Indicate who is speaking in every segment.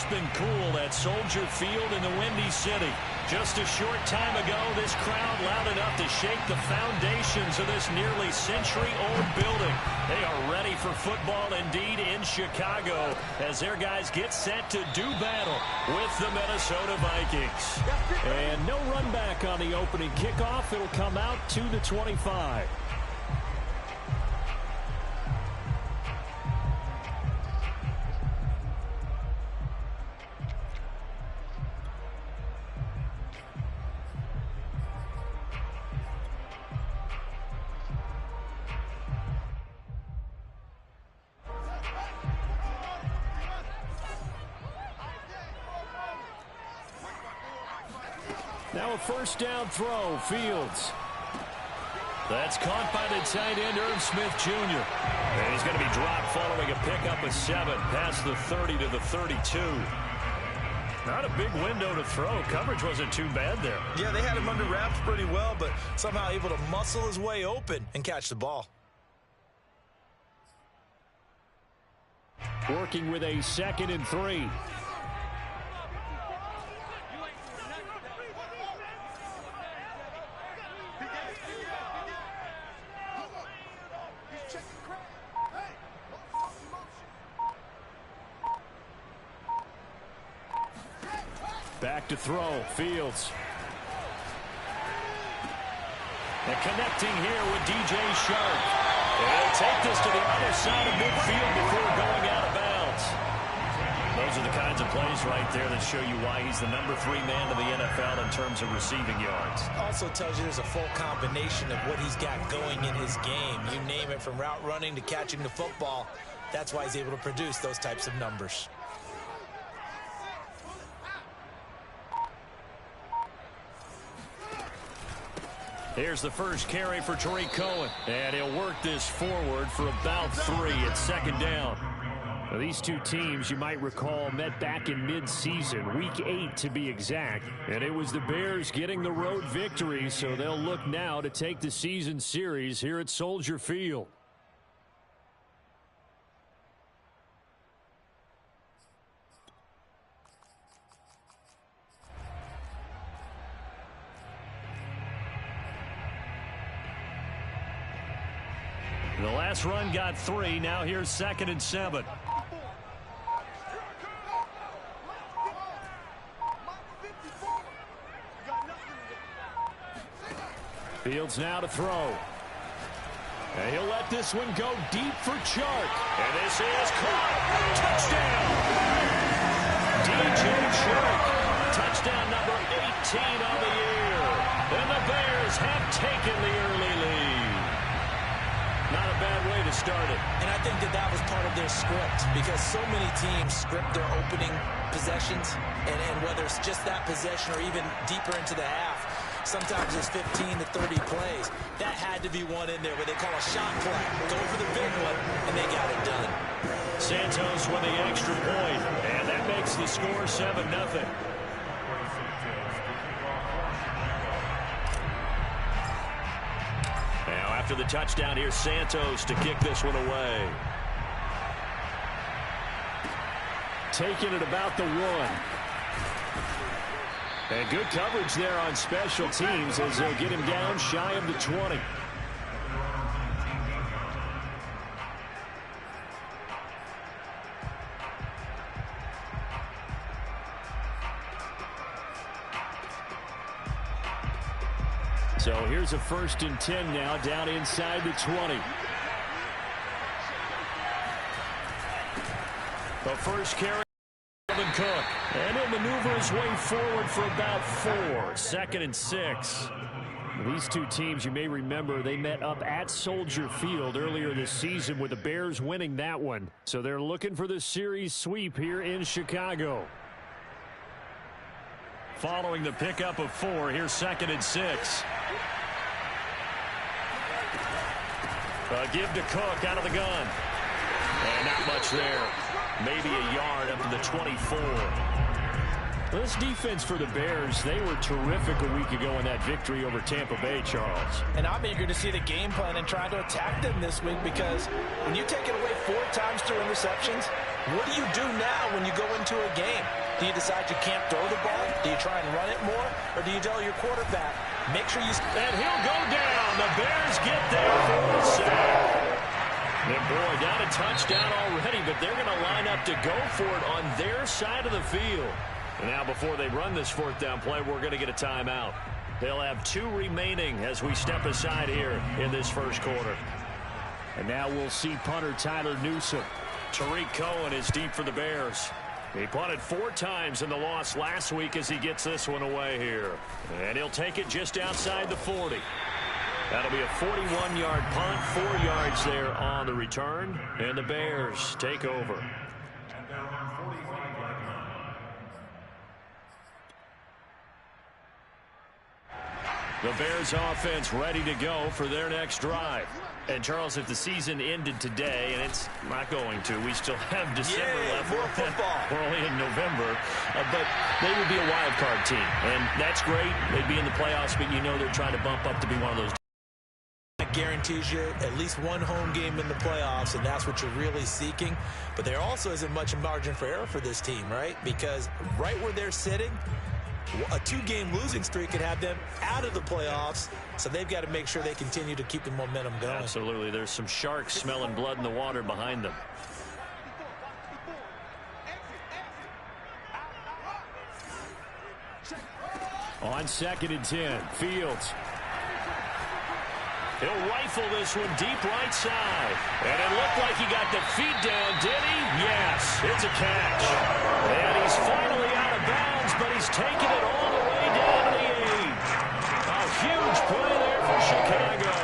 Speaker 1: just been cool at Soldier Field in the Windy City. Just a short time ago, this crowd loud enough to shake the foundations of this nearly century-old building. They are ready for football indeed in Chicago as their guys get set to do battle with the Minnesota Vikings. And no run back on the opening kickoff. It'll come out to the 25. Now a first down throw, Fields. That's caught by the tight end, Irv Smith Jr. And he's going to be dropped following a pickup of 7 past the 30 to the 32. Not a big window to throw. Coverage wasn't too bad there.
Speaker 2: Yeah, they had him under wraps pretty well, but somehow able to muscle his way open and catch the ball.
Speaker 1: Working with a 2nd and 3. Back to throw, Fields. And connecting here with DJ Sharp. And he'll take this to the other side of midfield before going out of bounds. Those are the kinds of plays right there that show you why he's the number 3 man in the NFL in terms of receiving yards.
Speaker 2: Also tells you there's a full combination of what he's got going in his game. You name it, from route running to catching the football. That's why he's able to produce those types of numbers.
Speaker 1: Here's the first carry for Tariq Cohen. And he'll work this forward for about 3 at 2nd down. Now, these two teams, you might recall, met back in mid-season, week 8 to be exact. And it was the Bears getting the road victory, so they'll look now to take the season series here at Soldier Field. The last run got 3. Now here's 2nd and 7. Fields now to throw. And he'll let this one go deep for Chark. And this is caught. Touchdown. DJ Chark. Touchdown number 18 on the year. And the Bears have taken the early lead. Not a bad way to start it. And I think that was part of their script, because so many teams script their opening possessions, and whether it's just that possession or even deeper into the half, sometimes it's 15 to 30 plays. That had to be one in there where they call a shot play. Go for the big one, and they got it done. Santos with the extra point, and that makes the score 7-0. After the touchdown, here's Santos to kick this one away. Taking it about the 1. And good coverage there on special teams as they'll get him down shy of the 20. So here's a 1st and 10 now, down inside the 20. The first carry, Dalvin Cook. And he'll maneuver his way forward for about 4. 2nd and 6. These two teams, you may remember, they met up at Soldier Field earlier this season with the Bears winning that one. So they're looking for the series sweep here in Chicago. Following the pickup of 4, here's 2nd and 6. Give to Cook out of the gun. And not much there. Maybe a yard up to the 24. This defense for the Bears, they were terrific a week ago in that victory over Tampa Bay, Charles.
Speaker 2: And I'm eager to see the game plan and try to attack them this week, because when you take it away 4 times through interceptions, what do you do now when you go into a game? Do you decide you can't throw the ball? Do you try and run it more? Or do you tell your quarterback, make sure you...
Speaker 1: And he'll go down. The Bears get there for the sack. And boy, down a touchdown already, but they're going to line up to go for it on their side of the field. And now before they run this 4th down play, we're going to get a timeout. They'll have 2 remaining as we step aside here in this first quarter. And now we'll see punter Tyler Newsome. Tariq Cohen is deep for the Bears. He punted 4 times in the loss last week as he gets this one away here. And he'll take it just outside the 40. That'll be a 41-yard punt, 4 yards there on the return. And the Bears take over. The Bears offense ready to go for their next drive. And, Charles, if the season ended today, and it's not going to, we still have December left.
Speaker 2: More football.
Speaker 1: We're only in November. But they would be a wild card team. And that's great. They'd be in the playoffs, but you know they're trying to bump up to be one of those.
Speaker 2: That guarantees you at least 1 home game in the playoffs, and that's what you're really seeking. But there also isn't much margin for error for this team, right? Because right where they're sitting, a 2-game losing streak could have them out of the playoffs, so they've got to make sure they continue to keep the momentum going.
Speaker 1: Absolutely. There's some sharks smelling blood in the water behind them. On 2nd and 10, Fields. He'll rifle this one deep right side. And it looked like he got the feet down, did he? Yes, it's a catch. And he's finally out of bounds, but he's taking it all the way down to the 8. A huge play there for Chicago.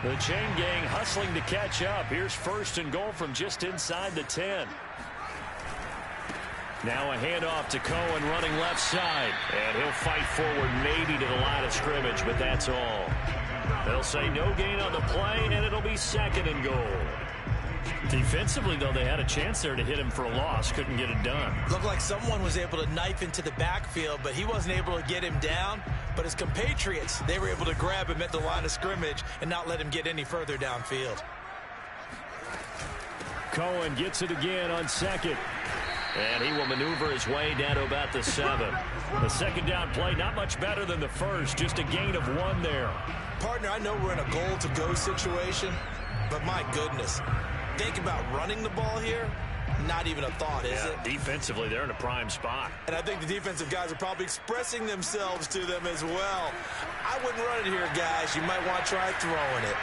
Speaker 1: The chain gang hustling to catch up. Here's 1st and goal from just inside the 10. Now a handoff to Cohen running left side. And he'll fight forward maybe to the line of scrimmage, but that's all. They'll say no gain on the play, and it'll be 2nd and goal. Defensively, though, they had a chance there to hit him for a loss. Couldn't get it done.
Speaker 2: Looked like someone was able to knife into the backfield, but he wasn't able to get him down. But his compatriots, they were able to grab him at the line of scrimmage and not let him get any further downfield.
Speaker 1: Cohen gets it again on 2nd. And he will maneuver his way down to about the 7. The 2nd down play, not much better than the 1st. Just a gain of 1 there.
Speaker 2: Partner, I know we're in a goal-to-go situation, but my goodness. Think about running the ball here. Not even a thought, is it?
Speaker 1: Defensively, they're in a prime spot.
Speaker 2: And I think the defensive guys are probably expressing themselves to them as well. I wouldn't run it here, guys. You might want to try throwing it.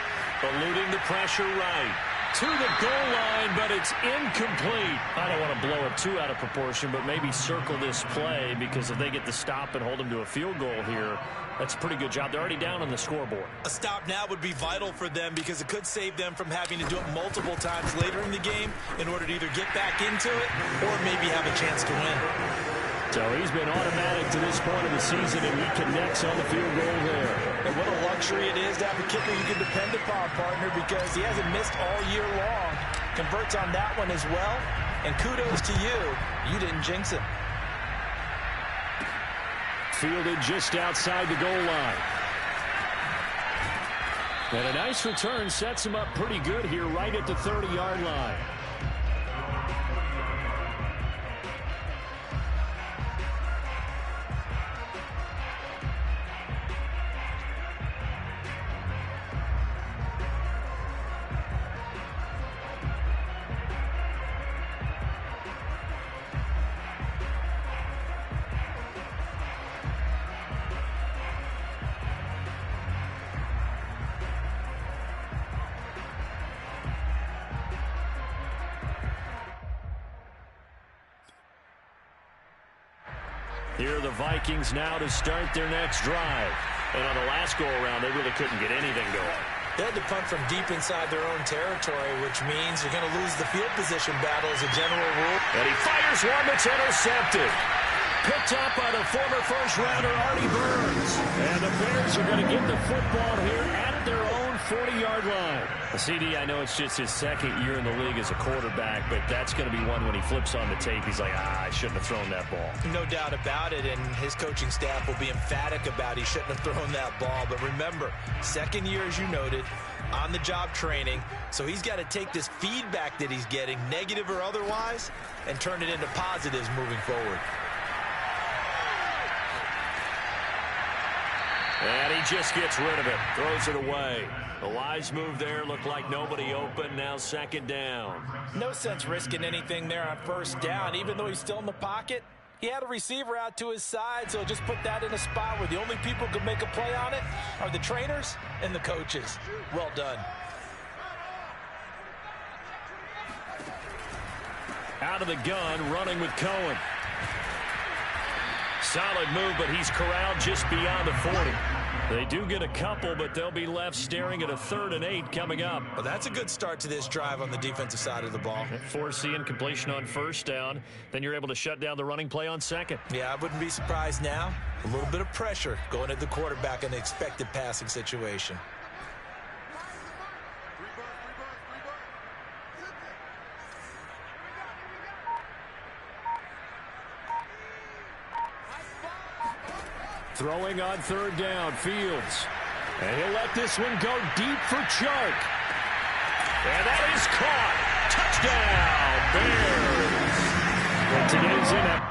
Speaker 1: Eluding the pressure right. To the goal line, but it's incomplete. I don't want to blow it too out of proportion, but maybe circle this play, because if they get the stop and hold them to a field goal here, that's a pretty good job. They're already down on the scoreboard.
Speaker 2: A stop now would be vital for them, because it could save them from having to do it multiple times later in the game in order to either get back into it or maybe have a chance to win.
Speaker 1: So he's been automatic to this point of the season, and he connects on the field goal there.
Speaker 2: And what a luxury it is to have a kicker you can depend upon, partner, because he hasn't missed all year long. Converts on that one as well. And kudos to you. You didn't jinx him.
Speaker 1: Fielded just outside the goal line. And a nice return sets him up pretty good here right at the 30-yard line. Here are the Vikings now to start their next drive. And on the last go-around, they really couldn't get anything going.
Speaker 2: They had to punt from deep inside their own territory, which means you're going to lose the field position battle as a general rule.
Speaker 1: And he fires one that's intercepted. Picked up by the former first-rounder, Artie Burns. And the Bears are going to get the football here at their own 40-yard line. CD, I know it's just his second year in the league as a quarterback, but that's going to be one when he flips on the tape. He's like, I shouldn't have thrown that ball.
Speaker 2: No doubt about it, and his coaching staff will be emphatic about he shouldn't have thrown that ball. But remember, second year, as you noted, on-the-job training, so he's got to take this feedback that he's getting, negative or otherwise, and turn it into positives moving forward.
Speaker 1: And he just gets rid of it, throws it away. The wise move there, looked like nobody open, now second down.
Speaker 2: No sense risking anything there on first down, even though he's still in the pocket. He had a receiver out to his side, so just put that in a spot where the only people who can make a play on it are the trainers and the coaches. Well done.
Speaker 1: Out of the gun, running with Cohen. Solid move, but he's corralled just beyond the 40. They do get a couple, but they'll be left staring at a 3rd and 8 coming up.
Speaker 2: Well, that's a good start to this drive on the defensive side of the ball.
Speaker 1: Forcing completion on first down. Then you're able to shut down the running play on second.
Speaker 2: Yeah, I wouldn't be surprised now. A little bit of pressure going at the quarterback in the expected passing situation.
Speaker 1: Throwing on 3rd down, Fields. And he'll let this one go deep for Chark. And that is caught. Touchdown, Bears. And today's in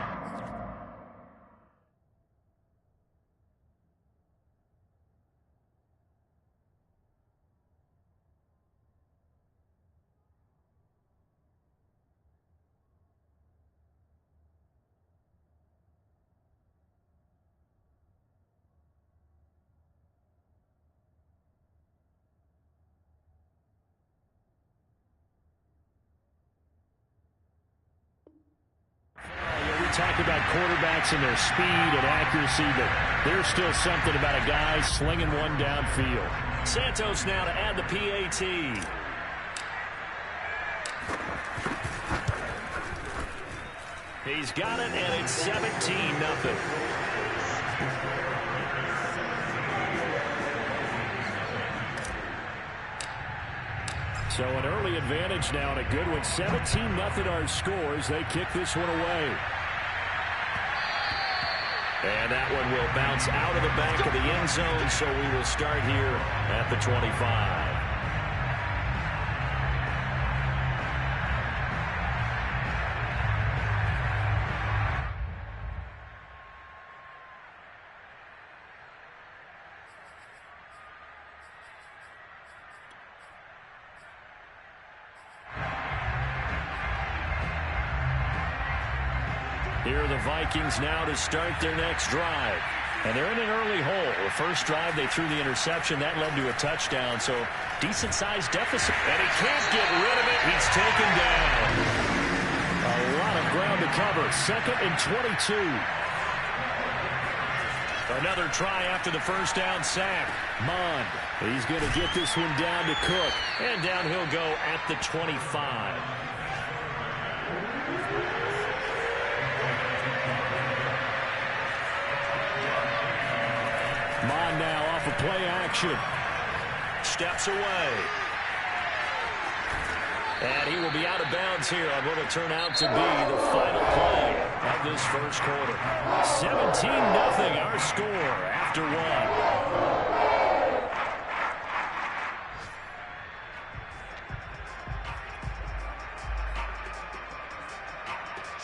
Speaker 1: talk about quarterbacks and their speed and accuracy, but there's still something about a guy slinging one downfield. Santos now to add the PAT. He's got it, and it's 17-0. So an early advantage now and a good one. 17-0 our scores. They kick this one away. And that one will bounce out of the back of the end zone, so we will start here at the 25. Here are the Vikings now to start their next drive. And they're in an early hole. The first drive, they threw the interception. That led to a touchdown, so decent-sized deficit. And he can't get rid of it. He's taken down. A lot of ground to cover. 2nd and 22. Another try after the first down sack. Mond, he's going to get this one down to Cook. And down he'll go at the 25. Mond now off of play action. Steps away. And he will be out of bounds here on what will turn out to be the final play of this first quarter. 17-0 our score after one.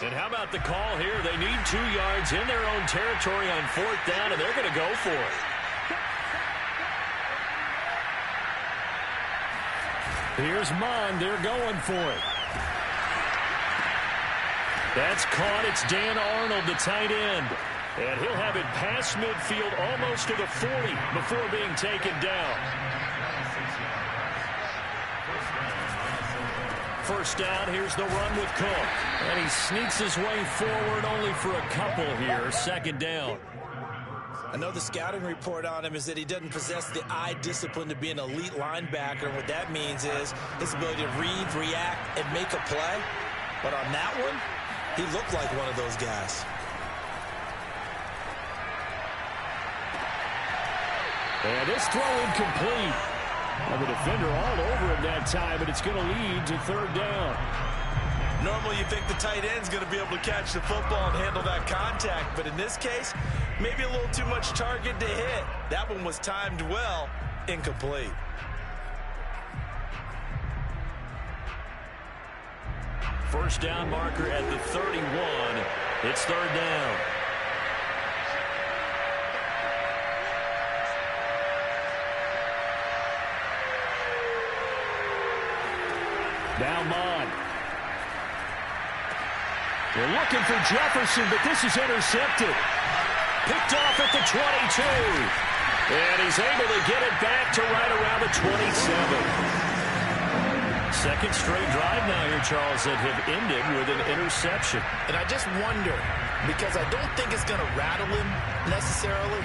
Speaker 1: And how about the call here? They need 2 yards in their own territory on 4th down, and they're going to go for it. Here's Mond. They're going for it. That's caught. It's Dan Arnold, the tight end. And he'll have it past midfield almost to the 40 before being taken down. First down, here's the run with Cook. And he sneaks his way forward only for a couple here. 2nd down.
Speaker 2: I know the scouting report on him is that he doesn't possess the eye discipline to be an elite linebacker. And what that means is his ability to read, react, and make a play. But on that one, he looked like one of those guys.
Speaker 1: And this throw incomplete. And the defender all over him that time, and it's going to lead to third down.
Speaker 2: Normally you think the tight end's going to be able to catch the football and handle that contact, but in this case, maybe a little too much target to hit. That one was timed well, incomplete.
Speaker 1: First down marker at the 31. It's third down. Now Mond. They're looking for Jefferson, but this is intercepted. Picked off at the 22. And he's able to get it back to right around the 27. Second straight drive now here, Charles, that have ended with an interception.
Speaker 2: And I just wonder, because I don't think it's going to rattle him necessarily.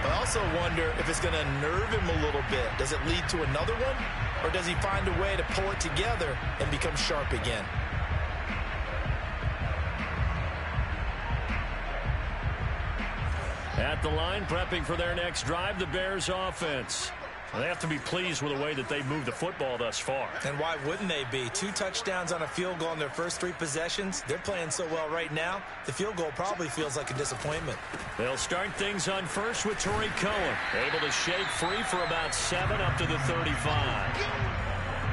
Speaker 2: I also wonder if it's going to nerve him a little bit. Does it lead to another one? Or does he find a way to pull it together and become sharp again?
Speaker 1: At the line, prepping for their next drive, the Bears offense. They have to be pleased with the way that they've moved the football thus far.
Speaker 2: And why wouldn't they be? 2 touchdowns on a field goal in their first 3 possessions. They're playing so well right now, the field goal probably feels like a disappointment.
Speaker 1: They'll start things on first with Tariq Cohen. Able to shake free for about 7 up to the 35.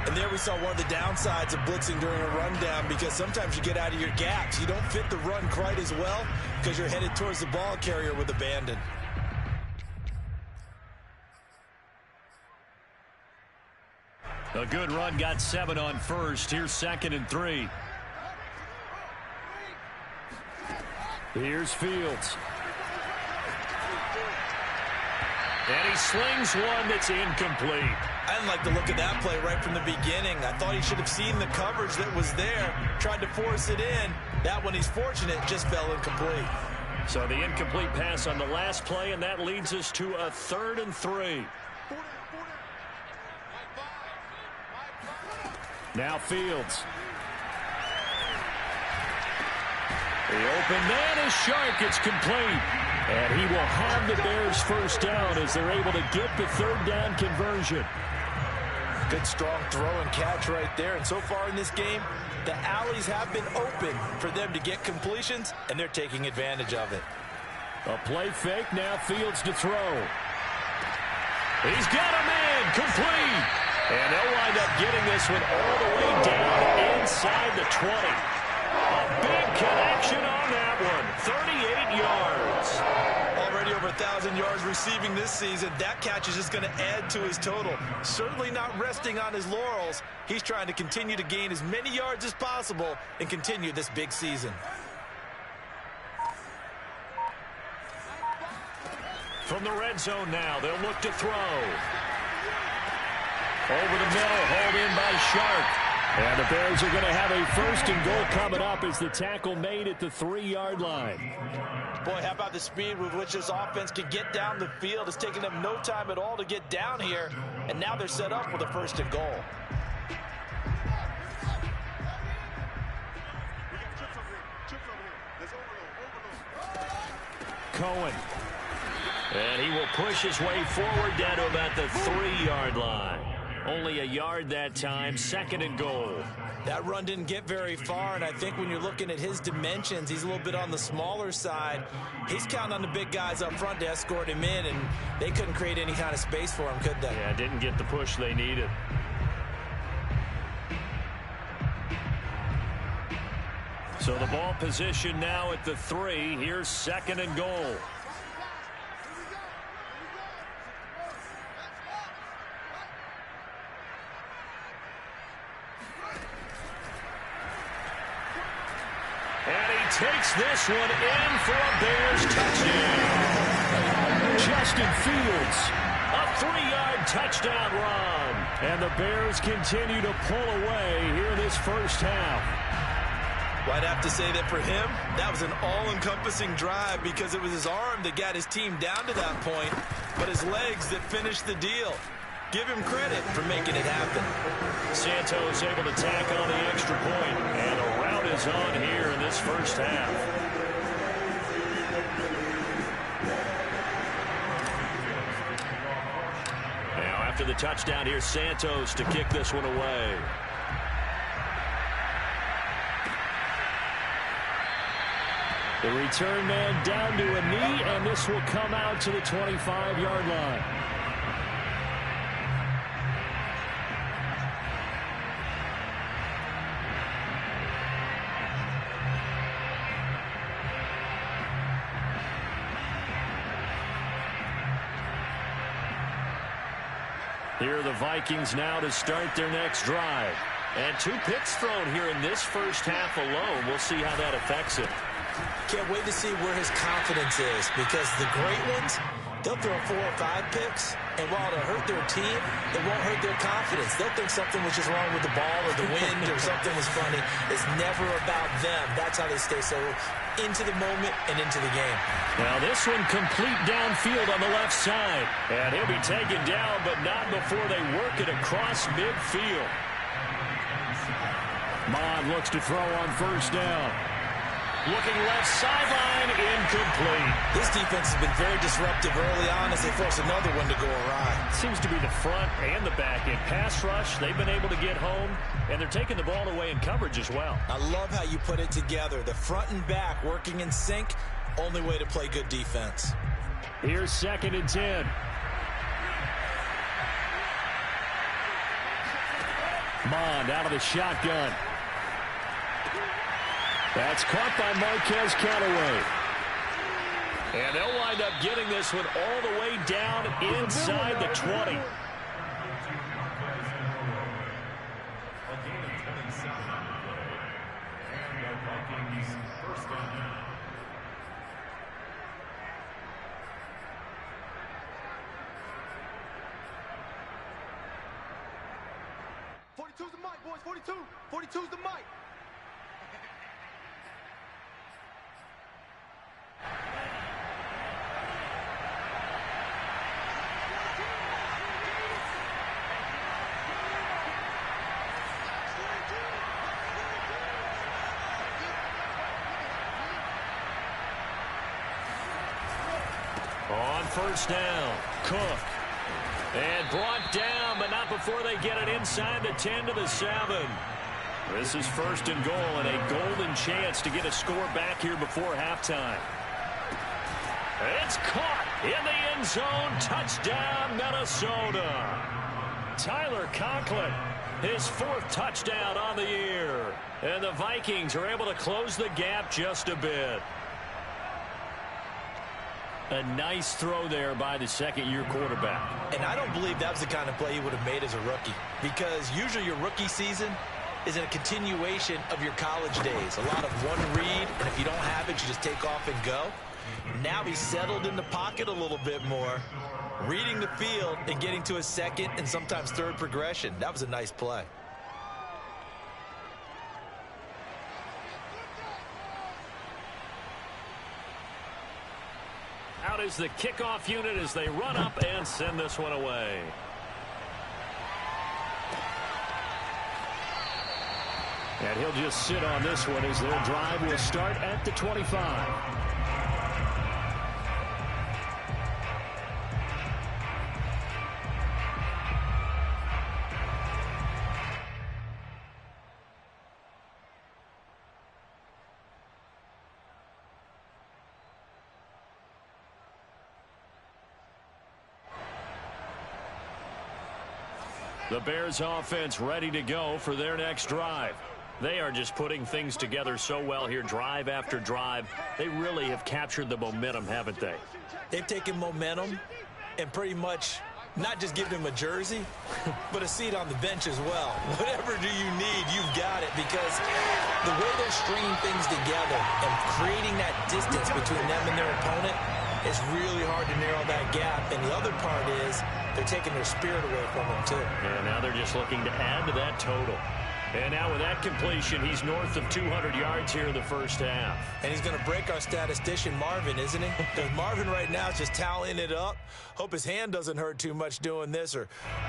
Speaker 2: And there we saw one of the downsides of blitzing during a rundown, because sometimes you get out of your gaps. You don't fit the run quite as well because you're headed towards the ball carrier with abandon.
Speaker 1: A good run, got 7 on first. Here's 2nd and 3. Here's Fields. And he slings one that's incomplete.
Speaker 2: I didn't like the look of that play right from the beginning. I thought he should have seen the coverage that was there, tried to force it in. That one, he's fortunate, just fell incomplete.
Speaker 1: So the incomplete pass on the last play, and that leads us to a 3rd and 3. Now Fields. The open man is Shark. It's complete. And he will have the Bears first down as they're able to get the 3rd down conversion.
Speaker 2: Good strong throw and catch right there. And so far in this game, the alleys have been open for them to get completions, and they're taking advantage of it.
Speaker 1: A play fake. Now Fields to throw. He's got a man. Complete. And they'll wind up getting this one all the way down inside the 20. A big connection on that one. 38 yards.
Speaker 2: Already over 1,000 yards receiving this season. That catch is just going to add to his total. Certainly not resting on his laurels. He's trying to continue to gain as many yards as possible and continue this big season.
Speaker 1: From the red zone now, they'll look to throw. Over the middle, hauled in by Shark. And the Bears are going to have a 1st and goal coming up as the tackle made at the 3-yard line.
Speaker 2: Boy, how about the speed with which this offense can get down the field? It's taken them no time at all to get down here. And now they're set up with a 1st and goal.
Speaker 1: Cohen. And he will push his way forward down to about the 3-yard line. Only a yard that time, 2nd and goal.
Speaker 2: That run didn't get very far, and I think when you're looking at his dimensions, he's a little bit on the smaller side. He's counting on the big guys up front to escort him in, and they couldn't create any kind of space for him, could they?
Speaker 1: Yeah, didn't get the push they needed. So the ball position now at the 3. Here's 2nd and goal. Takes this one in for a Bears touchdown. Justin Fields, a 3-yard touchdown run. And the Bears continue to pull away here in this first half.
Speaker 2: Well, I'd have to say that for him, that was an all-encompassing drive because it was his arm that got his team down to that point, but his legs that finished the deal. Give him credit for making it happen.
Speaker 1: Santos able to tack on the extra point, and a rout is on here in this first half. Now after the touchdown. Here's Santos to kick this one away. The return man down to a knee, and this will come out to the 25-yard line. Here are the Vikings now to start their next drive. And 2 picks thrown here in this first half alone. We'll see how that affects it.
Speaker 2: Can't wait to see where his confidence is, because the great ones, they'll throw 4 or 5 picks, and while it'll hurt their team, it won't hurt their confidence. They'll think something was just wrong with the ball or the wind or something was funny. It's never about them. That's how they stay so into the moment and into the game.
Speaker 1: Now this one complete downfield on the left side. And he'll be taken down, but not before they work it across midfield. Mod looks to throw on first down. Looking left sideline, incomplete.
Speaker 2: This defense has been very disruptive early on as they force another one to go awry.
Speaker 1: Seems to be the front and the back end. Pass rush, they've been able to get home, and they're taking the ball away in coverage as well.
Speaker 2: I love how you put it together. The front and back working in sync, only way to play good defense.
Speaker 1: Here's 2nd and 10. Mond out of the shotgun. That's caught by Marquez Callaway. And they'll wind up getting this one all the way down inside the 20.
Speaker 3: '42's the mic, boys. 42. 42's the mic.
Speaker 1: On first down, Cook. And brought down, but not before they get it inside the 10 to the 7. This is 1st and goal and a golden chance to get a score back here before halftime. It's caught in the end zone. Touchdown, Minnesota. Tyler Conklin, his 4th touchdown on the year. And the Vikings are able to close the gap just a bit. A nice throw there by the 2nd-year quarterback.
Speaker 2: And I don't believe that was the kind of play he would have made as a rookie, because usually your rookie season is a continuation of your college days. A lot of one read, and if you don't have it, you just take off and go. Now he's settled in the pocket a little bit more, reading the field and getting to his 2nd and sometimes 3rd progression. That was a nice play.
Speaker 1: Out is the kickoff unit as they run up and send this one away. And he'll just sit on this one as their drive will start at the 25. The Bears offense ready to go for their next drive. They are just putting things together so well here, drive after drive. They really have captured the momentum, haven't they?
Speaker 2: They've taken momentum and pretty much not just given him a jersey, but a seat on the bench as well. Whatever do you need, you've got it, because the way they're stringing things together and creating that distance between them and their opponent, it's really hard to narrow that gap. And the other part is they're taking their spirit away from them, too.
Speaker 1: And now they're just looking to add to that total. And now with that completion, he's north of 200 yards here in the first half.
Speaker 2: And he's going to break our statistician, Marvin, isn't he? Because Marvin right now is just tallying it up. Hope his hand doesn't hurt too much doing this or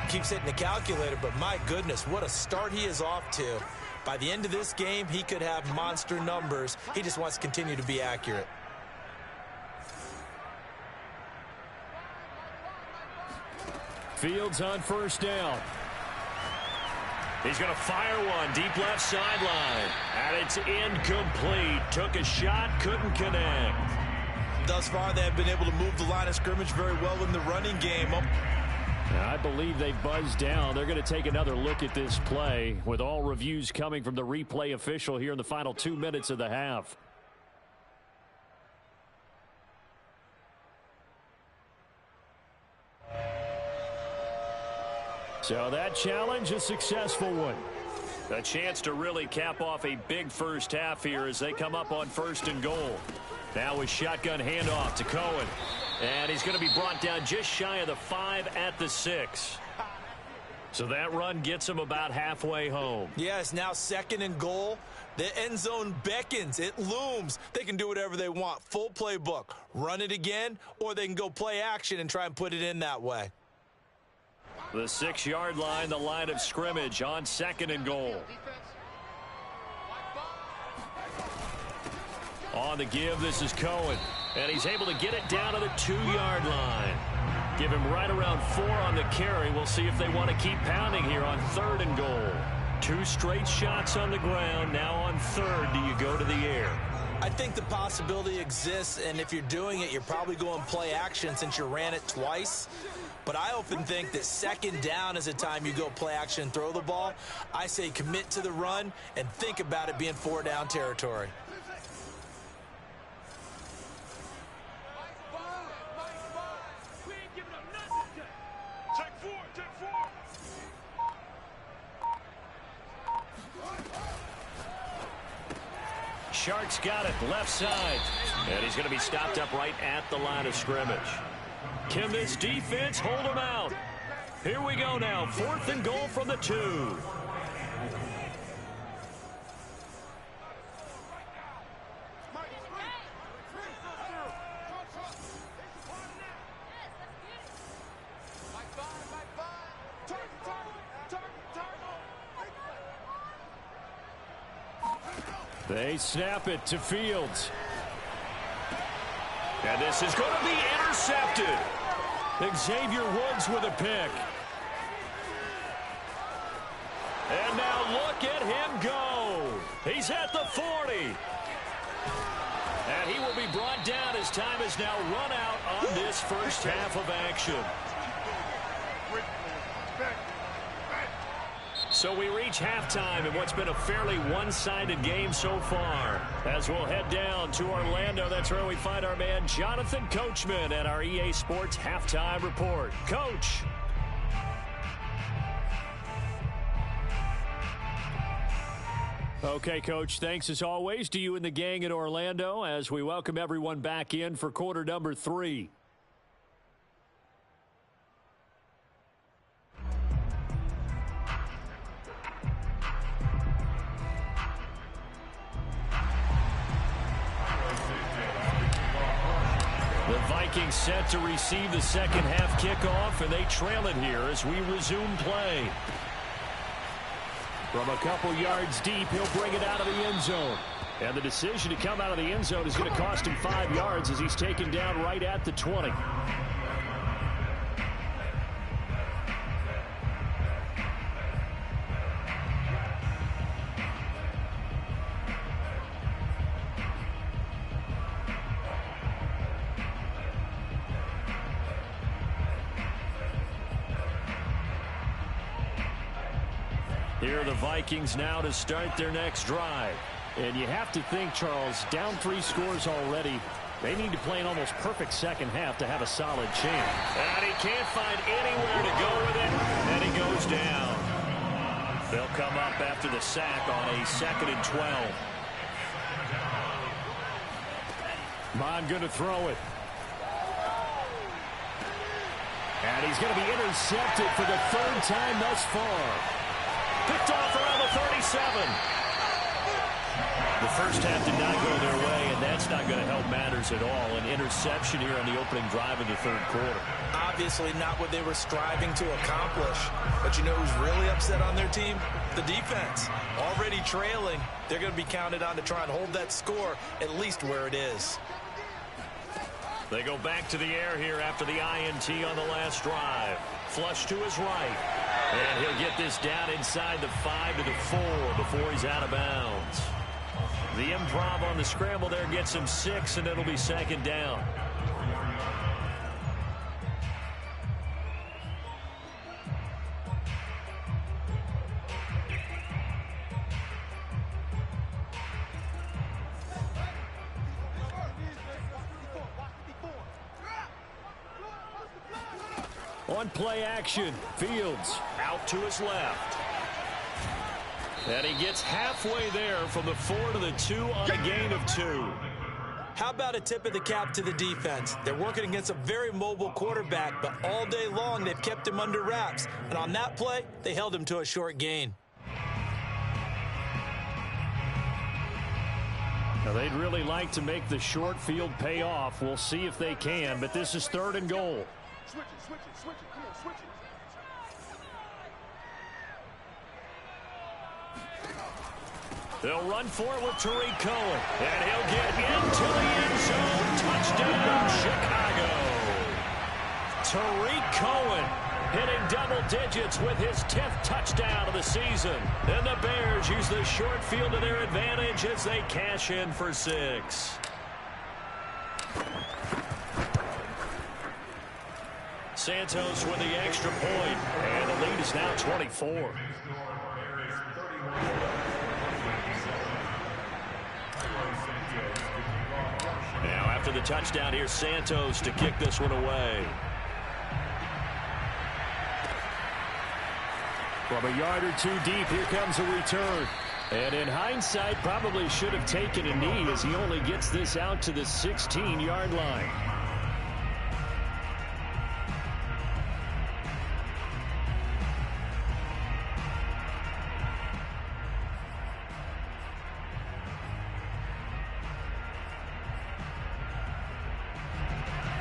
Speaker 2: keeps hitting the calculator. But my goodness, what a start he is off to. By the end of this game, he could have monster numbers. He just wants to continue to be accurate.
Speaker 1: Fields on first down. He's going to fire one deep left sideline. And it's incomplete. Took a shot, couldn't connect.
Speaker 2: Thus far, they have been able to move the line of scrimmage very well in the running game.
Speaker 1: I believe they buzzed down. They're going to take another look at this play with all reviews coming from the replay official here in the final 2 minutes of the half. So that challenge, a successful one. A chance to really cap off a big first half here as they come up on 1st and goal. Now a shotgun handoff to Cohen. And he's going to be brought down just shy of the 5 at the 6. So that run gets him about halfway home.
Speaker 2: Yes, now 2nd and goal. The end zone beckons. It looms. They can do whatever they want. Full playbook. Run it again, or they can go play action and try and put it in that way.
Speaker 1: The 6-yard line, the line of scrimmage on 2nd and goal. On the give, this is Cohen. And he's able to get it down to the 2-yard line. Give him right around 4 on the carry. We'll see if they want to keep pounding here on 3rd and goal. 2 straight shots on the ground. Now on 3rd, do you go to the air?
Speaker 2: I think the possibility exists, and if you're doing it, you're probably going play action since you ran it twice. But I often think that 2nd down is a time you go play action and throw the ball. I say commit to the run and think about it being 4-down territory.
Speaker 1: Shark's got it left side. And he's going to be stopped up right at the line of scrimmage. Can this defense hold him out? Here we go now. 4th and goal from the 2. They snap it to Fields. And this is going to be intercepted. Xavier Woods with a pick. And now look at him go. He's at the 40. And he will be brought down as time is now run out on this first half of action. So we reach halftime in what's been a fairly one-sided game so far. As we'll head down to Orlando, that's where we find our man Jonathan Coachman at our EA Sports Halftime Report. Coach. Okay, Coach, thanks as always to you and the gang in Orlando as we welcome everyone back in for quarter number 3. The Vikings set to receive the second half kickoff, and they trail it here as we resume play. From a couple yards deep, he'll bring it out of the end zone. And the decision to come out of the end zone is going to cost him 5 yards as he's taken down right at the 20. Here are the Vikings now to start their next drive. And you have to think, Charles, down 3 scores already. They need to play an almost perfect second half to have a solid chance. And he can't find anywhere to go with it. And he goes down. They'll come up after the sack on a 2nd and 12. Mon going to throw it. And he's going to be intercepted for the 3rd time thus far. Picked off around the 37. The first half did not go their way, and that's not going to help matters at all. An interception here on the opening drive of the 3rd quarter.
Speaker 2: Obviously not what they were striving to accomplish. But you know who's really upset on their team? The defense. Already trailing. They're going to be counted on to try and hold that score at least where it is.
Speaker 1: They go back to the air here after the INT on the last drive. Flush to his right. And he'll get this down inside the 5 to the 4 before he's out of bounds. The improv on the scramble there gets him 6, and it'll be second down. On play action, Fields out to his left. And he gets halfway there from the 4 to the 2 on a gain of 2.
Speaker 2: How about a tip of the cap to the defense? They're working against a very mobile quarterback, but all day long they've kept him under wraps. And on that play, they held him to a short gain.
Speaker 1: Now, they'd really like to make the short field pay off. We'll see if they can, but this is 3rd and goal.
Speaker 3: Switch it, switch it, switch it. Come on, switch it.
Speaker 1: They'll run for it with Tariq Cohen. And he'll get into the end zone. Touchdown, Chicago. Tariq Cohen hitting double digits with his 10th touchdown of the season. And the Bears use the short field to their advantage as they cash in for 6. Santos with the extra point. And the lead is now 24. Now after the touchdown, here's Santos to kick this one away. From a yard or 2 deep, here comes a return. And in hindsight, probably should have taken a knee as he only gets this out to the 16-yard line.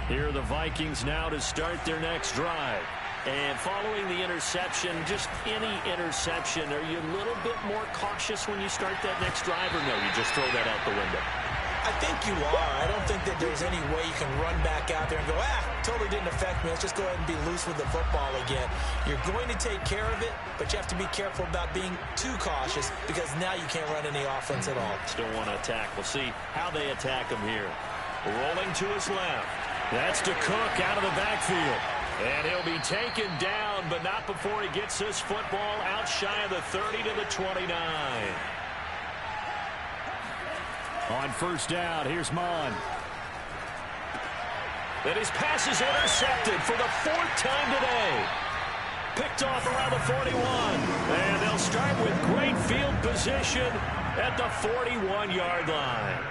Speaker 1: Here are the Vikings now to start their next drive. And following the interception, just any interception, are you a little bit more cautious when you start that next drive, or no, you just throw that out the window?
Speaker 2: I think you are. I don't think that there's any way you can run back out there and go, totally didn't affect me. Let's just go ahead and be loose with the football again. You're going to take care of it, but you have to be careful about being too cautious because now you can't run any offense at all.
Speaker 1: Still want to attack. We'll see how they attack him here. Rolling to his left. That's to Cook out of the backfield. And he'll be taken down, but not before he gets his football out shy of the 30 to the 29. On first down, here's Mon. And his pass is intercepted for the 4th time today. Picked off around the 41. And they'll start with great field position at the 41-yard line.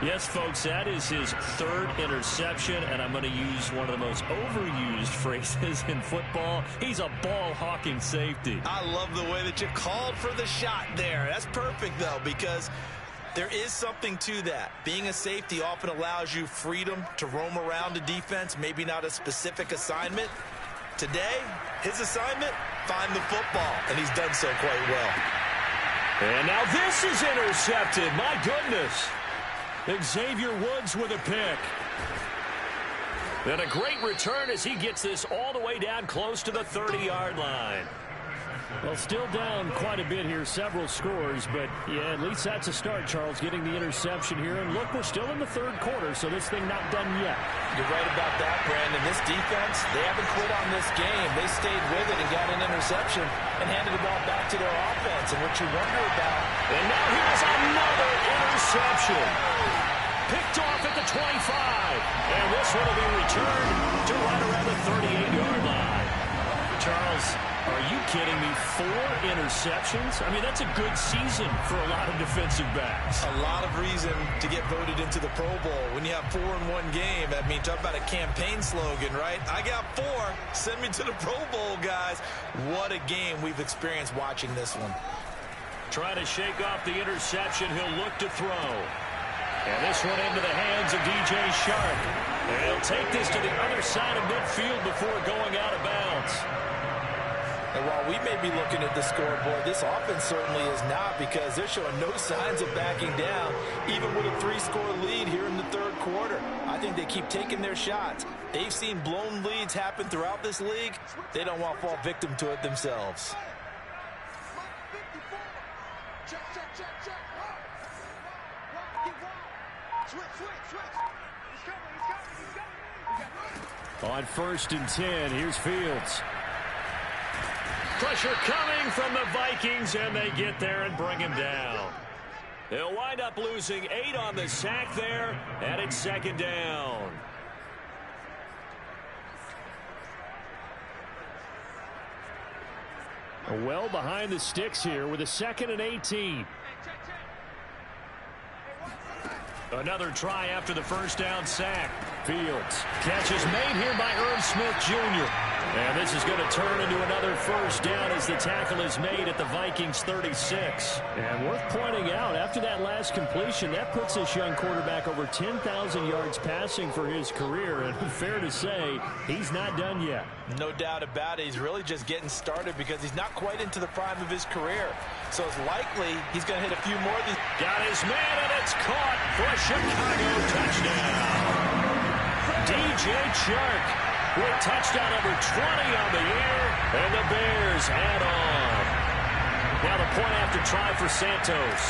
Speaker 1: Yes, folks, that is his 3rd interception, and I'm going to use one of the most overused phrases in football. He's a ball-hawking safety.
Speaker 2: I love the way that you called for the shot there. That's perfect, though, because there is something to that. Being a safety often allows you freedom to roam around the defense, maybe not a specific assignment. Today, his assignment, find the football, and he's done so quite well.
Speaker 1: And now this is intercepted. My goodness. Xavier Woods with a pick. And a great return as he gets this all the way down close to the 30-yard line. Well, still down quite a bit here, several scores, but yeah, at least that's a start, Charles, getting the interception here. And look, we're still in the 3rd quarter, so this thing not done yet.
Speaker 2: You're right about that, Brandon. This defense, they haven't quit on this game. They stayed with it and got an interception and handed the ball back to their offense. And what you wonder about...
Speaker 1: And now here's another interception. Picked off at the 25. And this one will be returned to right around the 38-yard line. Charles, are you kidding me? 4 interceptions? I mean, that's a good season for a lot of defensive backs.
Speaker 2: A lot of reason to get voted into the Pro Bowl. When you have 4 in one game, I mean, talk about a campaign slogan, right? I got 4. Send me to the Pro Bowl, guys. What a game we've experienced watching this one.
Speaker 1: Trying to shake off the interception. He'll look to throw. And this one into the hands of DJ Shark. And he'll take this to the other side of midfield before going out of bounds.
Speaker 2: And while we may be looking at the scoreboard, this offense certainly is not, because they're showing no signs of backing down, even with a 3-score lead here in the third quarter. I think they keep taking their shots. They've seen blown leads happen throughout this league. They don't want to fall victim to it themselves.
Speaker 1: On 1st and 10, here's Fields. Pressure coming from the Vikings, and they get there and bring him down. They'll wind up losing 8 on the sack there, and it's 2nd down. Well behind the sticks here with a 2nd and 18. Another try after the first down sack. Fields. Catch is made here by Irv Smith Jr. And this is going to turn into another first down as the tackle is made at the Vikings 36. And worth pointing out, after that last completion, that puts this young quarterback over 10,000 yards passing for his career. And fair to say, he's not done yet.
Speaker 2: No doubt about it. He's really just getting started because he's not quite into the prime of his career. So it's likely he's going to hit a few more of these.
Speaker 1: Got his man, and it's caught for a Chicago touchdown. DJ Chark with touchdown number 20 on the year, and the Bears add on. Now the point after try for Santos.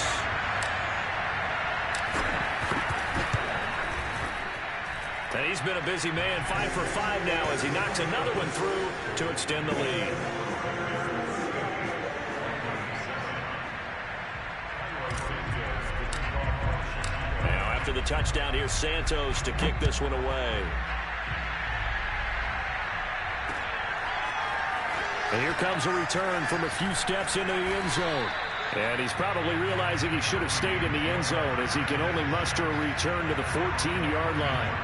Speaker 1: And he's been a busy man, 5 for 5 now as he knocks another one through to extend the lead. Now after the touchdown, here's Santos to kick this one away. And here comes a return from a few steps into the end zone. And he's probably realizing he should have stayed in the end zone as he can only muster a return to the 14-yard line.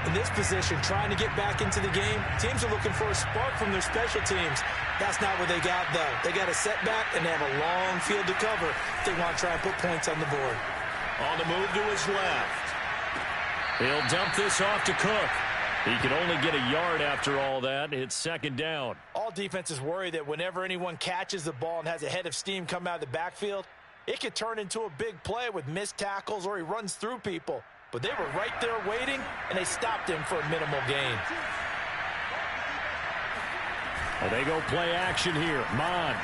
Speaker 2: In this position, trying to get back into the game, teams are looking for a spark from their special teams. That's not what they got, though. They got a setback, and they have a long field to cover if they want to try and put points on the board.
Speaker 1: On the move to his left. He'll dump this off to Cook. He can only get a yard after all that. It's 2nd down.
Speaker 2: All defenses worry that whenever anyone catches the ball and has a head of steam come out of the backfield, it could turn into a big play with missed tackles or he runs through people. But they were right there waiting, and they stopped him for a minimal gain.
Speaker 1: Well, they go play action here. Mond.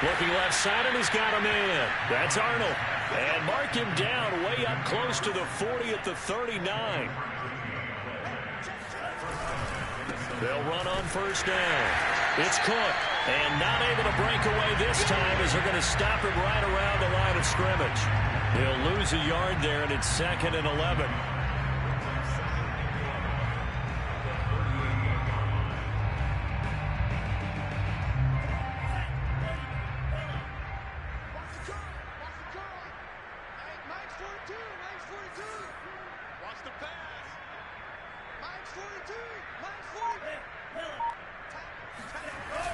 Speaker 1: Looking left side, and he's got him in. That's Arnold. And mark him down way up close to the 40 at the 39. They'll run on 1st down. It's Cook. And not able to break away this time as they're going to stop him right around the line of scrimmage. He'll lose a yard there, and it's 2nd and 11.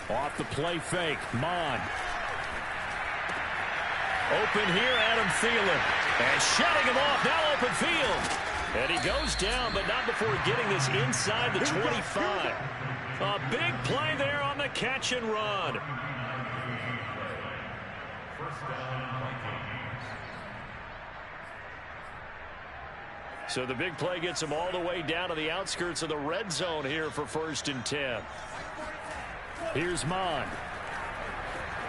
Speaker 1: Off the play fake, Mond. Open here, Adam Thielen. And shutting him off, now open field. And he goes down, but not before getting this inside the 25. A big play there on the catch and run. So the big play gets him all the way down to the outskirts of the red zone here for 1st and 10. Here's Mond.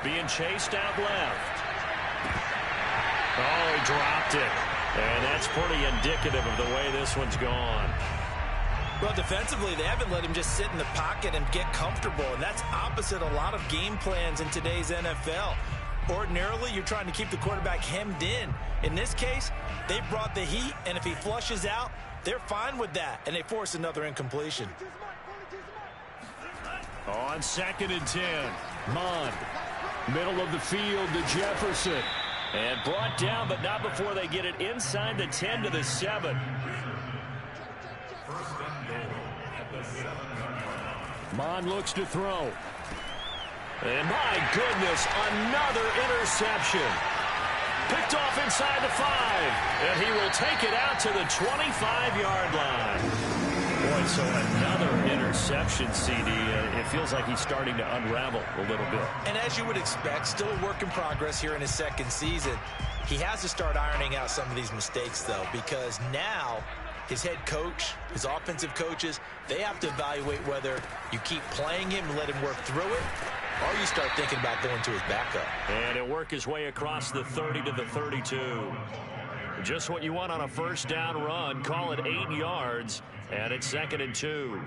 Speaker 1: Being chased out left. Oh, he dropped it. And that's pretty indicative of the way this one's gone.
Speaker 2: Well, defensively, they haven't let him just sit in the pocket and get comfortable, and that's opposite a lot of game plans in today's NFL. Ordinarily, you're trying to keep the quarterback hemmed in. In this case, they brought the heat, and if he flushes out, they're fine with that, and they force another incompletion.
Speaker 1: On 2nd and 10, Mond. Middle of the field to Jefferson. And brought down, but not before they get it inside the 10 to the 7. Mond looks to throw. And my goodness, another interception. Picked off inside the 5. And he will take it out to the 25-yard line. Boy, so another interception, CD. It feels like he's starting to unravel a little bit.
Speaker 2: And as you would expect, still a work in progress here in his second season. He has to start ironing out some of these mistakes, though, because now his head coach, his offensive coaches, they have to evaluate whether you keep playing him and let him work through it, or you start thinking about going to his backup.
Speaker 1: And he'll work his way across the 30 to the 32. Just what you want on a first down run. Call it 8 yards, and it's 2nd and 2.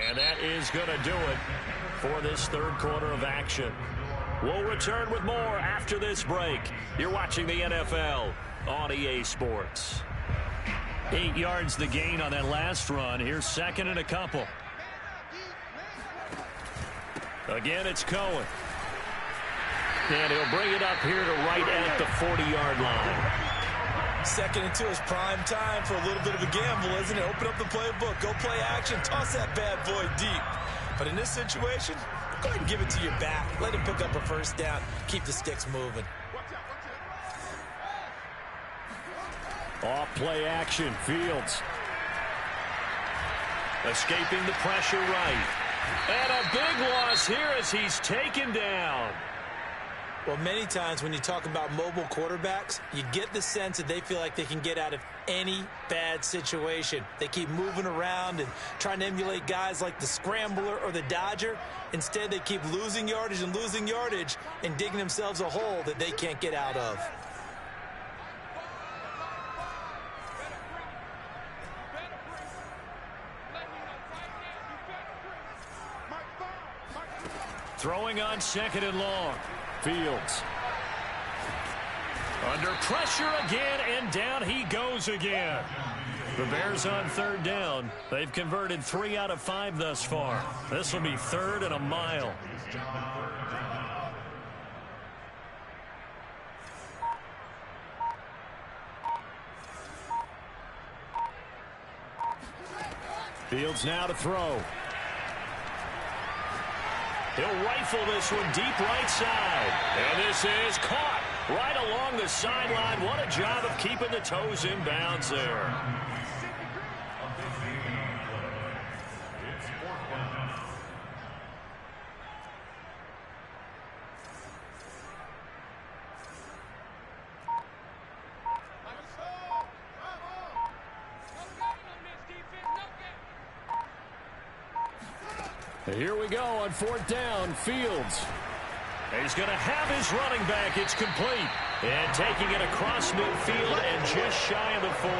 Speaker 1: And that is going to do it for this third quarter of action. We'll return with more after this break. You're watching the NFL on EA Sports. 8 yards the gain on that last run. Here's 2nd and a couple. Again, it's Cohen. And he'll bring it up here to right at the 40-yard line.
Speaker 2: 2nd and 2 is prime time for a little bit of a gamble, isn't it? Open up the playbook, go play action, toss that bad boy deep. But in this situation, go ahead and give it to your back. Let him pick up a first down. Keep the sticks moving.
Speaker 1: Off play action, Fields. Escaping the pressure right. And a big loss here as he's taken down.
Speaker 2: Well, many times when you talk about mobile quarterbacks, you get the sense that they feel like they can get out of any bad situation. They keep moving around and trying to emulate guys like the Scrambler or the Dodger. Instead, they keep losing yardage and digging themselves a hole that they can't get out of.
Speaker 1: Throwing on 2nd and long. Fields. Under pressure again, and down he goes again. The Bears on 3rd down. They've converted 3 out of 5 thus far. This will be 3rd and a mile. Fields now to throw. He'll rifle this one deep right side. And this is caught right along the sideline. What a job of keeping the toes in bounds there. Here we go on 4th down. Fields. He's going to have his running back. It's complete. And taking it across midfield and just shy of the 40.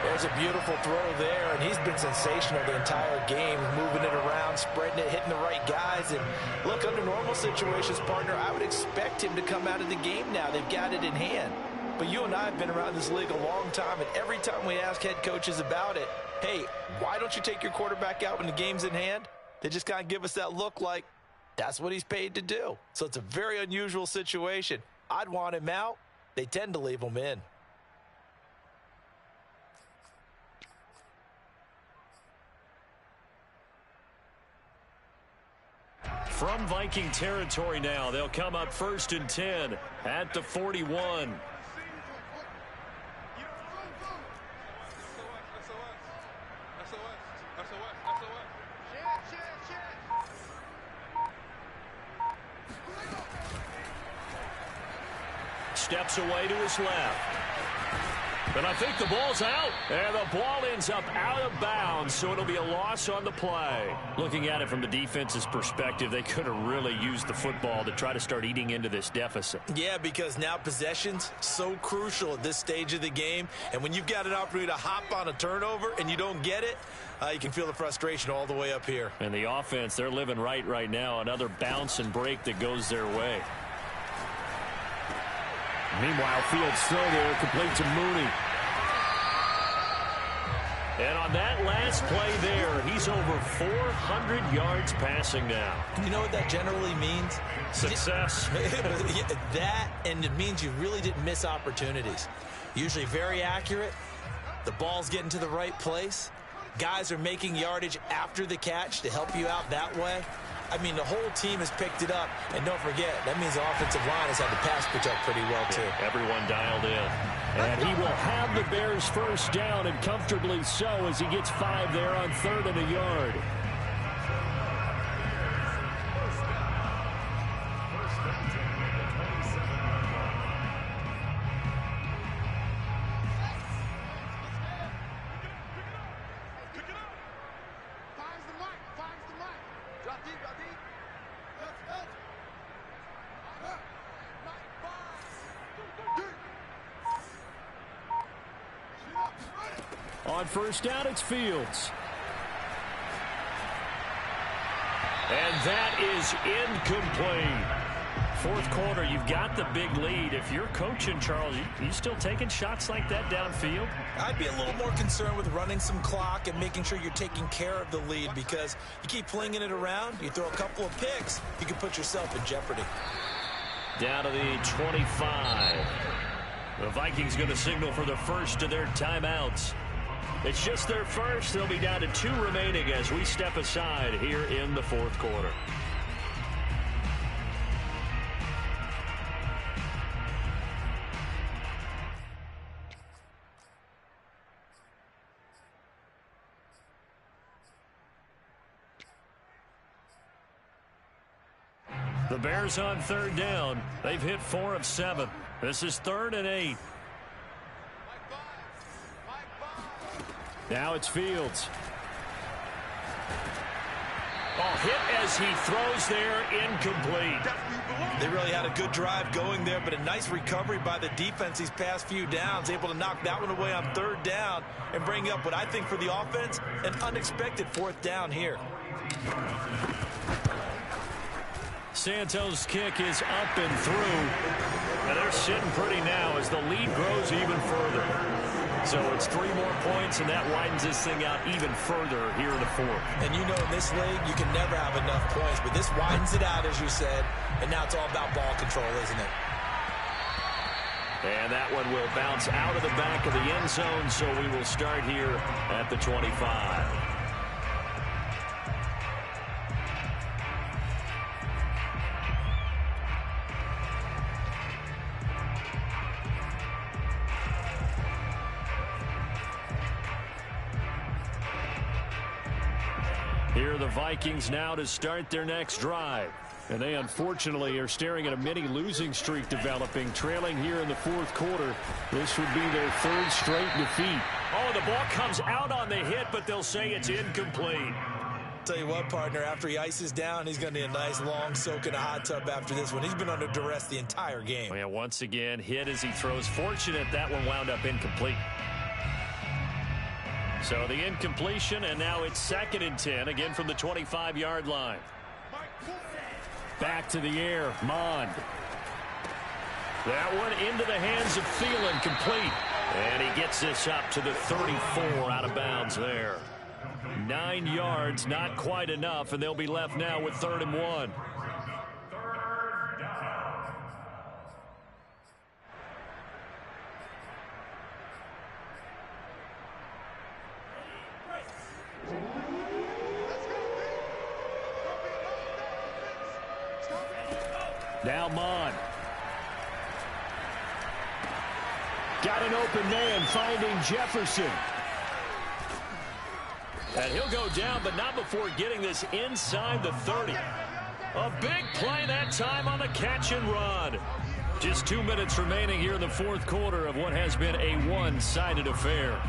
Speaker 2: There's a beautiful throw there, and he's been sensational the entire game, moving it around, spreading it, hitting the right guys. And look, under normal situations, partner, I would expect him to come out of the game now. They've got it in hand. But you and I have been around this league a long time, and every time we ask head coaches about it, hey, why don't you take your quarterback out when the game's in hand? They just kind of give us that look like that's what he's paid to do. So it's a very unusual situation. I'd want him out. They tend to leave him in.
Speaker 1: From Viking territory now, they'll come up 1st and 10 at the 41. Steps away to his left. And I think the ball's out. And the ball ends up out of bounds, so it'll be a loss on the play. Looking at it from the defense's perspective, they could have really used the football to try to start eating into this deficit.
Speaker 2: Yeah, because now possession's so crucial at this stage of the game. And when you've got an opportunity to hop on a turnover and you don't get it, you can feel the frustration all the way up here.
Speaker 1: And the offense, they're living right now. Another bounce and break that goes their way. Meanwhile, Fields throw there, complete to Mooney. And on that last play there, he's over 400 yards passing now.
Speaker 2: You know what that generally means?
Speaker 1: Success.
Speaker 2: That, and it means you really didn't miss opportunities. Usually very accurate. The ball's getting to the right place. Guys are making yardage after the catch to help you out that way. I mean, the whole team has picked it up. And don't forget, that means the offensive line has had to pass protect pretty well, too.
Speaker 1: Yeah, everyone dialed in. And he will have the Bears first down, and comfortably so, as he gets 5 there on 3rd and a yard. On first down, it's Fields. And that is incomplete. Fourth quarter, you've got the big lead. If you're coaching, Charles, you still taking shots like that downfield?
Speaker 2: I'd be a little more concerned with running some clock and making sure you're taking care of the lead, because you keep flinging it around, you throw a couple of picks, you can put yourself in jeopardy.
Speaker 1: Down to the 25. The Vikings going to signal for the first of their timeouts. It's just their first. They'll be down to 2 remaining as we step aside here in the fourth quarter. The Bears on 3rd down. They've hit 4 of 7. This is 3rd and 8. Now it's Fields. Oh, hit as he throws there, incomplete.
Speaker 2: They really had a good drive going there, but a nice recovery by the defense these past few downs, able to knock that one away on 3rd down and bring up what I think for the offense, an unexpected 4th down here.
Speaker 1: Santos' kick is up and through. And they're sitting pretty now as the lead grows even further. So it's 3 more points, and that widens this thing out even further here in the 4th.
Speaker 2: And you know, in this league, you can never have enough points, but this widens it out, as you said, and now it's all about ball control, isn't it?
Speaker 1: And that one will bounce out of the back of the end zone, so we will start here at the 25. Here are the Vikings now to start their next drive. And they unfortunately are staring at a mini losing streak developing, trailing here in the 4th quarter. This would be their 3rd straight defeat. Oh, the ball comes out on the hit, but they'll say it's incomplete.
Speaker 2: Tell you what, partner, after he ices down, he's going to need a nice long soak in a hot tub after this one. He's been under duress the entire game.
Speaker 1: Yeah, once again, hit as he throws. Fortunate that one wound up incomplete. So the incompletion, and now it's 2nd and 10, again from the 25-yard line. Back to the air, Mond. That one into the hands of Thielen, complete. And he gets this up to the 34, out of bounds there. 9 yards, not quite enough, and they'll be left now with 3rd and 1. Now Mond. Got an open man, finding Jefferson. And he'll go down, but not before getting this inside the 30. A big play that time on the catch and run. Just 2 minutes remaining here in the 4th quarter of what has been a one-sided affair.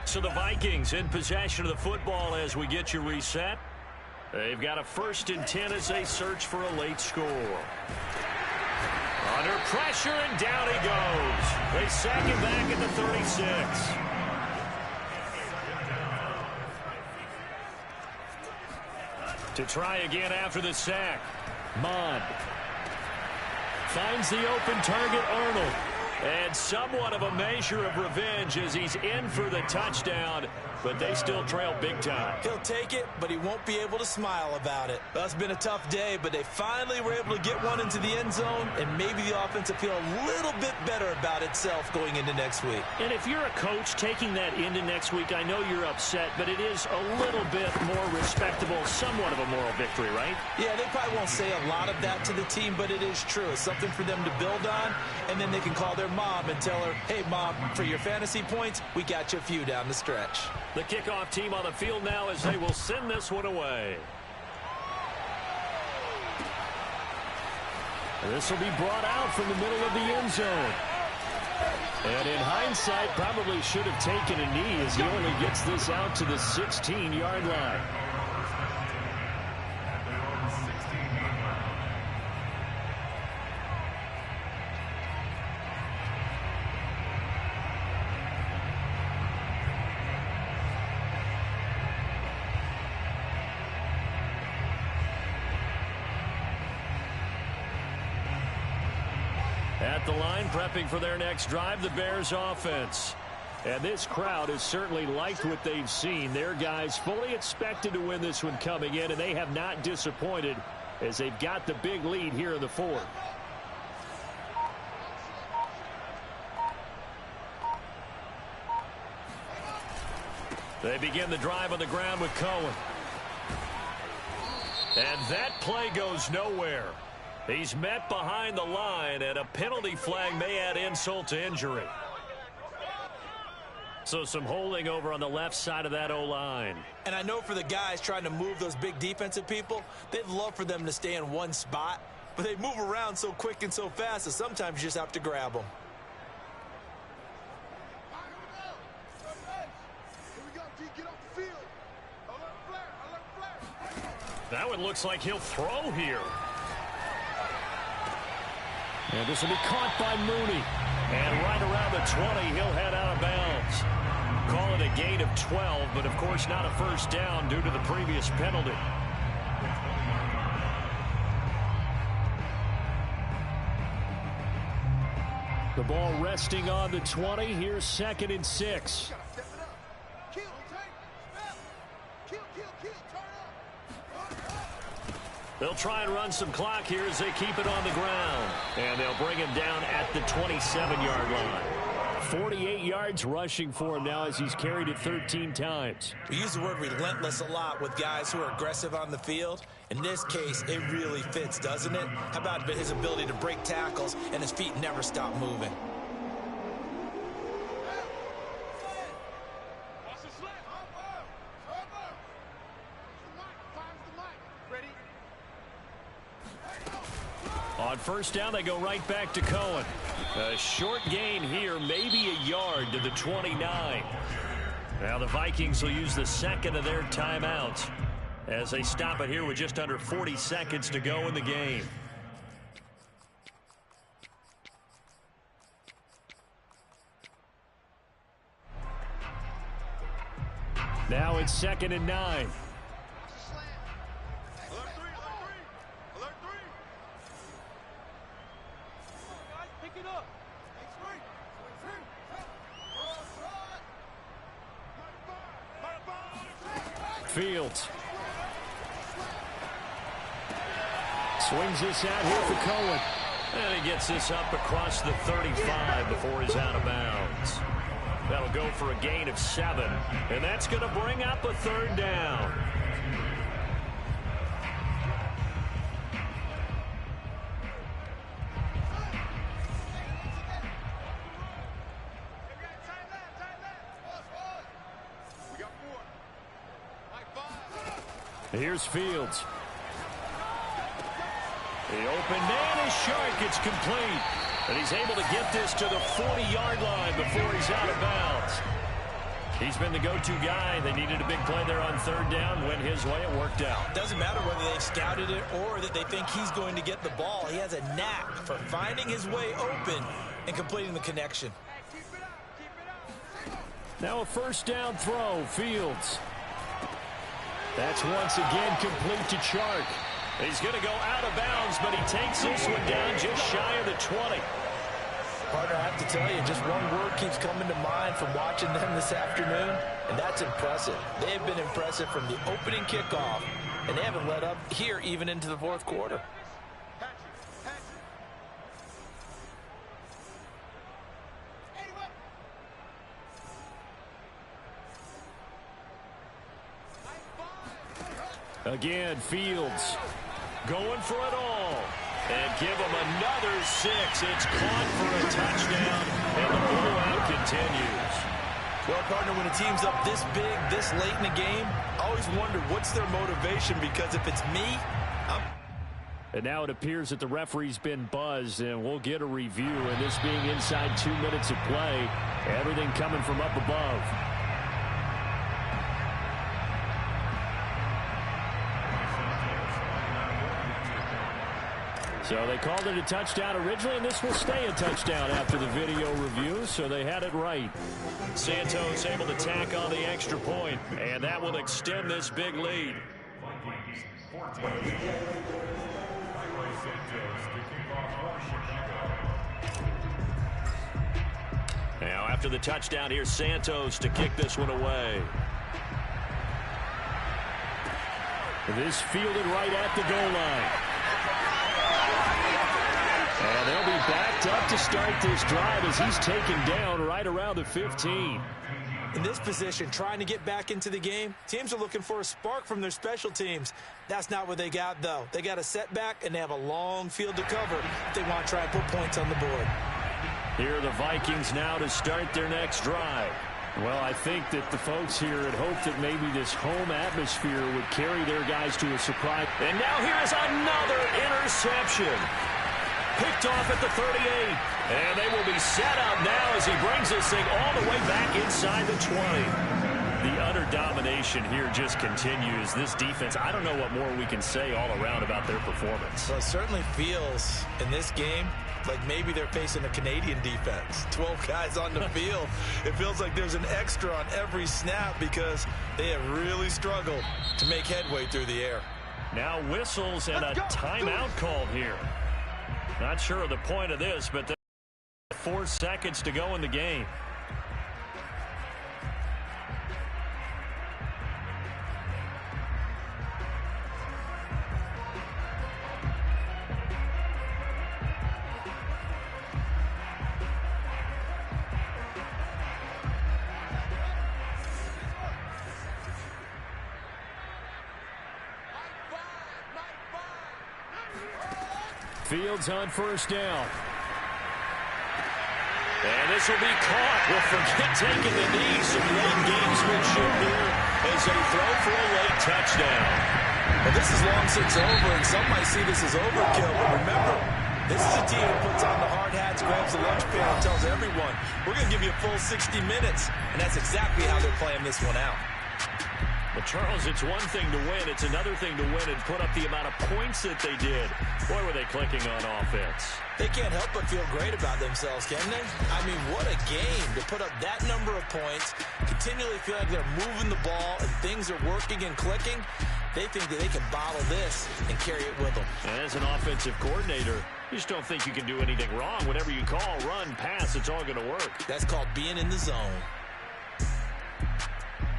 Speaker 1: So the Vikings in possession of the football as we get you reset. They've got a 1st and 10 as they search for a late score. Under pressure, and down he goes. They sack him back at the 36. To try again after the sack. Mond finds the open target, Arnold. And somewhat of a measure of revenge as he's in for the touchdown, but they still trail big time.
Speaker 2: He'll take it, but he won't be able to smile about it. Well, it's been a tough day, but they finally were able to get one into the end zone, and maybe the offense will feel a little bit better about itself going into next week.
Speaker 1: And if you're a coach taking that into next week, I know you're upset, but it is a little bit more respectable, somewhat of a moral victory, right?
Speaker 2: Yeah, they probably won't say a lot of that to the team, but it is true. It's something for them to build on, and then they can call their mom and tell her, hey, Mom, for your fantasy points, we got you a few down the stretch.
Speaker 1: The kickoff team on the field now as they will send this one away. This will be brought out from the middle of the end zone. And in hindsight, probably should have taken a knee as he only gets this out to the 16-yard line. At the line, prepping for their next drive, the Bears offense. And this crowd has certainly liked what they've seen. Their guys fully expected to win this one coming in, and they have not disappointed as they've got the big lead here in the fourth. They begin the drive on the ground with Cohen. And that play goes nowhere. He's met behind the line, and a penalty flag may add insult to injury. So some holding over on the left side of that O-line.
Speaker 2: And I know for the guys trying to move those big defensive people, they'd love for them to stay in one spot, but they move around so quick and so fast that sometimes you just have to grab them.
Speaker 1: That one looks like he'll throw here. And this will be caught by Mooney. And right around the 20, he'll head out of bounds. Call it a gain of 12, but of course not a first down due to the previous penalty. The ball resting on the 20. Here's 2nd and 6. They'll try and run some clock here as they keep it on the ground. And they'll bring him down at the 27-yard line. 48 yards rushing for him now as he's carried it 13 times.
Speaker 2: We use the word relentless a lot with guys who are aggressive on the field. In this case, it really fits, doesn't it? How about his ability to break tackles and his feet never stop moving?
Speaker 1: On first down, they go right back to Cohen. A short gain here, maybe a yard to the 29. Now the Vikings will use the second of their timeouts as they stop it here with just under 40 seconds to go in the game. Now it's 2nd and 9. Fields. Swings this out here for Cohen. And he gets this up across the 35 before he's out of bounds. That'll go for a gain of 7. And that's going to bring up a 3rd down. Here's Fields. The open man is Shark. It's complete. And he's able to get this to the 40-yard line before he's out of bounds. He's been the go-to guy. They needed a big play there on 3rd down. Went his way. It worked out.
Speaker 2: Doesn't matter whether they've scouted it or that they think he's going to get the ball. He has a knack for finding his way open and completing the connection.
Speaker 1: Now a first down throw. Fields. That's once again complete to Chark. He's going to go out of bounds, but he takes this one down just shy of the 20.
Speaker 2: Partner, I have to tell you, just one word keeps coming to mind from watching them this afternoon, and that's impressive. They have been impressive from the opening kickoff, and they haven't let up here even into the fourth quarter.
Speaker 1: Again, Fields going for it all. And give him another 6. It's caught for a touchdown, and the blowout continues.
Speaker 2: Well, partner, when a team's up this big, this late in the game, I always wonder what's their motivation, because if it's me,
Speaker 1: And now it appears that the referee's been buzzed, and we'll get a review. And this being inside 2 minutes of play, everything coming from up above. So they called it a touchdown originally, and this will stay a touchdown after the video review, so they had it right. Santos able to tack on the extra point, and that will extend this big lead. Now after the touchdown, here's Santos to kick this one away. This fielded right at the goal line. And they'll be backed up to start this drive as he's taken down right around the 15.
Speaker 2: In this position, trying to get back into the game, teams are looking for a spark from their special teams. That's not what they got, though. They got a setback, and they have a long field to cover if they want to try and put points on the board.
Speaker 1: Here are the Vikings now to start their next drive. Well, I think that the folks here had hoped that maybe this home atmosphere would carry their guys to a surprise. And now here is another interception. Picked off at the 38. And they will be set up now as he brings this thing all the way back inside the 20. The utter domination here just continues. This defense, I don't know what more we can say all around about their performance.
Speaker 2: Well, it certainly feels in this game like maybe they're facing a Canadian defense. 12 guys on the field. It feels like there's an extra on every snap because they have really struggled to make headway through the air.
Speaker 1: Now whistles and a timeout called here. Not sure of the point of this, but 4 seconds to go in the game. Fields on first down. And this will be caught. We'll forget taking the knee. Some late gamesmanship here as they throw for a late touchdown.
Speaker 2: Well, this is long since over, and some might see this as overkill. But remember, this is a team that puts on the hard hats, grabs the lunch pail, and tells everyone, we're going to give you a full 60 minutes. And that's exactly how they're playing this one out.
Speaker 1: But, Charles, it's one thing to win. It's another thing to win and put up the amount of points that they did. Boy, were they clicking on offense.
Speaker 2: They can't help but feel great about themselves, can they? I mean, what a game to put up that number of points, continually feel like they're moving the ball and things are working and clicking. They think that they can bottle this and carry it with them.
Speaker 1: And as an offensive coordinator, you just don't think you can do anything wrong. Whatever you call, run, pass, it's all going to work.
Speaker 2: That's called being in the zone.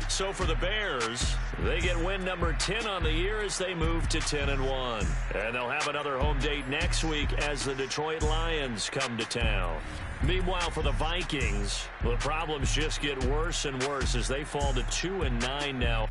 Speaker 1: So for the Bears, they get win number 10 on the year as they move to 10-1. And they'll have another home date next week as the Detroit Lions come to town. Meanwhile, for the Vikings, the problems just get worse and worse as they fall to 2-9 now.